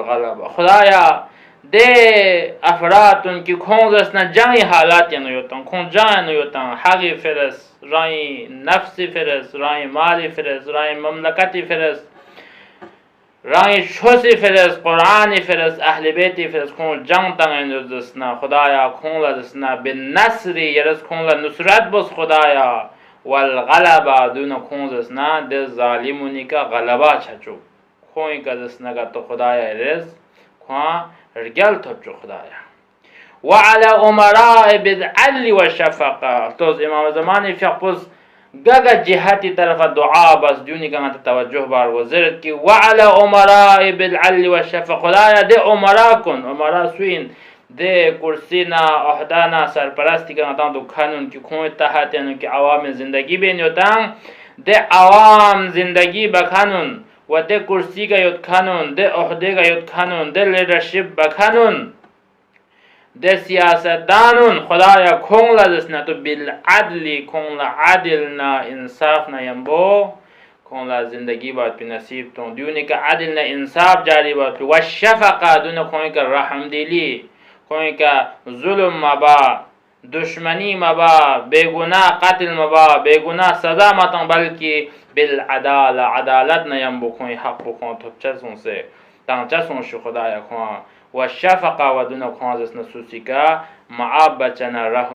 والغلبة. خدایا ده افراتون کی خونزس نه جای حالات یانویتن خون جای نویتن حقی فرس رای نفسی فرس رای مالی فرس رای مملکتی فرس رای شوسی فرس قرآنی فرس اهل بیتی فرس خون جنگ تنگ دستنا خدایا خون لدستنا به نصری یرس خون لنصرت بس خدایا والغلبه دون خون دستنا ده ظالمونی کا غلبه چچو خون کا دستنا کا تو خدایا یرس خون رجال تبجو خدایا وعلى أمراء بالعدل والشفقة. توز امام زمانی فقط گگا جهتی طرف دعا بس دونی که انت توجه بار وزرد کی وعلى أمراء بالعدل والشفقة. خدایا ده امرا کن امرا سوین ده کرسینا عهدانا سرپرستی که انت دو قانون کی خون تحت یعنی که عوام زندگی بینیوتن ده عوام زندگی بقانون و ده کرسی کا یوت قانون ده عهده کا یوت قانون ده لیدرشپ بقانون ده سیاستدانون خدایا کون لدسنا تو بالعدل کون عدلنا انصافنا ینبو کون زندگی باید پی نصیب تون دیونی که عدلنا انصاف جاری باید پی و شفقه دونه کونی که رحم دیلی کونی که ظلم مبا دشمنی مبا بیگناه قتل مبا بیگناه سزا متن بلکه بالعدالة عدالت نینبو کونی حق بکن تو چسون سے تانچسون شو خدایا کون و شفقه و دونه کونزس نسوسی که معاب بچنا